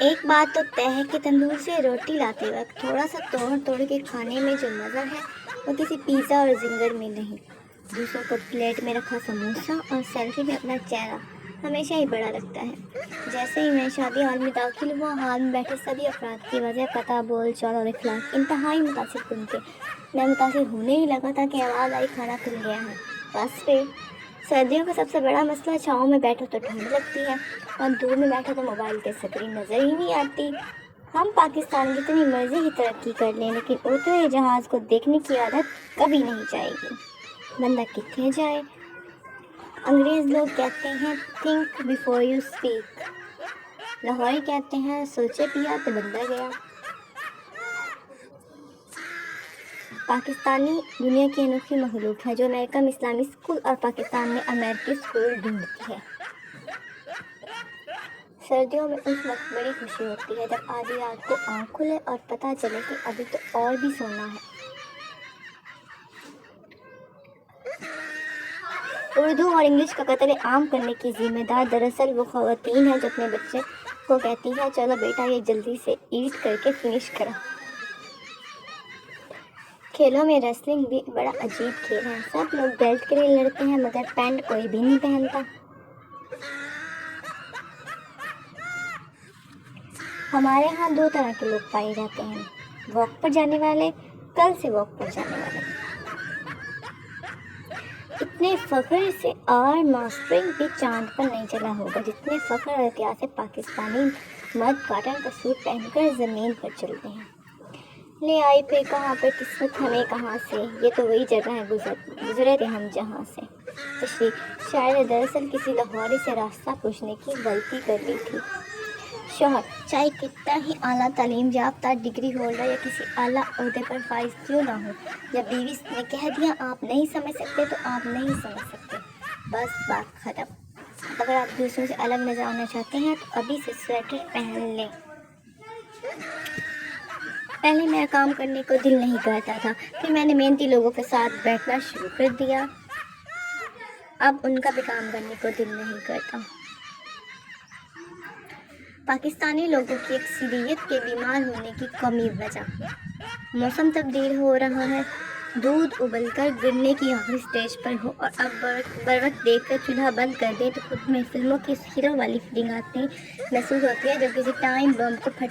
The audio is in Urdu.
ایک بات تو طے ہے کہ تندور سے روٹی لاتے وقت تھوڑا سا توڑ کے کھانے میں جو مزہ ہے وہ کسی پیزا اور زنگر میں نہیں۔ دوسروں کو پلیٹ میں رکھا سموسہ اور سیلفی میں اپنا چہرہ ہمیشہ ہی بڑا لگتا ہے۔ جیسے ہی میں شادی ہال میں داخل ہوا، ہال میں بیٹھے سبھی افراد کی وجہ پتہ، بول چال اور اخلاق انتہائی متاثر کن تھے۔ میں متاثر ہونے ہی لگا تھا کہ آواز آئی، کھانا کھل گیا ہے۔ بس پھر سردیوں کا سب سے بڑا مسئلہ، چھاؤں میں بیٹھو تو ٹھنڈ لگتی ہے اور دور میں بیٹھو تو موبائل کی اسکرین نظر ہی نہیں آتی۔ ہم پاکستان جتنی مرضی ہی ترقی کر لیں لیکن اڑتے ہوئے جہاز کو دیکھنے کی عادت کبھی نہیں جائے گی۔ بندہ کتنے جائے؟ انگریز لوگ کہتے ہیں تھنک بیفور یو اسپیک، لاہوری کہتے ہیں سوچے پیا تو بندہ گیا۔ پاکستانی دنیا کی انوکھی مخلوق ہے جو امریکہ میں اسلامی اسکول اور پاکستان میں امریکی اسکول ڈھونڈتی ہے۔ سردیوں میں اس وقت بڑی خوشی ہوتی ہے جب آدھی رات کو آنکھ کھلے اور پتہ چلے کہ ابھی تو اور بھی سونا ہے۔ اردو اور انگلش کا قتل عام کرنے کی ذمہ دار دراصل وہ خواتین ہیں جو اپنے بچے کو کہتی ہیں چلو بیٹا یہ جلدی سے ایٹ کر کے فنش کرو۔ کھیلوں میں ریسلنگ بھی بڑا عجیب کھیل ہے۔ سب لوگ بیلٹ کے لیے لڑتے ہیں مگر پینٹ کوئی بھی نہیں پہنتا۔ ہمارے ہاں دو طرح کے لوگ پائے جاتے ہیں، واک پر جانے والے، کل سے واک پر جانے والے۔ اتنے فخر سے آر ماسٹرنگ بھی چاند پر نہیں چلا ہوگا جتنے فخر اور احتیاط سے پاکستانی مرد کاٹن کا سوٹ پہن کر زمین پر چلتے ہیں۔ لے آئی پھر کہاں پر قسمت ہمیں کہاں سے، یہ تو وہی جگہ ہے گزرے تھے ہم جہاں سے۔ تشریح، شاعر نے دراصل کسی لاہوری سے راستہ پوچھنے کی غلطی کر لی تھی۔ شوہر، چاہے کتنا ہی اعلیٰ تعلیم یافتہ، ڈگری ہولڈر یا کسی اعلیٰ عہدے پر فائز کیوں نہ ہو، جب بیوی نے کہہ دیا آپ نہیں سمجھ سکتے تو آپ نہیں سمجھ سکتے، بس بات ختم۔ اگر آپ دوسروں سے الگ نظر آنا چاہتے ہیں تو ابھی سے سویٹر پہن لیں۔ پہلے میرا کام کرنے کو دل نہیں کرتا تھا، پھر میں نے محنتی لوگوں کے ساتھ بیٹھنا شروع کر دیا، اب ان کا بھی کام کرنے کو دل نہیں کرتا۔ پاکستانی لوگوں کی اکثریت کے بیمار ہونے کی قومی وجہ، موسم تبدیل ہو رہا ہے، دودھ ابل کر گرنے کی آخری سٹیج پر ہو اور اب بروقت دیکھ کر چولہا بند کر دیں تو خود میں فلموں کی ہیرو والی فیلنگ آتی محسوس ہوتی ہے جو کسی ٹائم بم کو پھٹ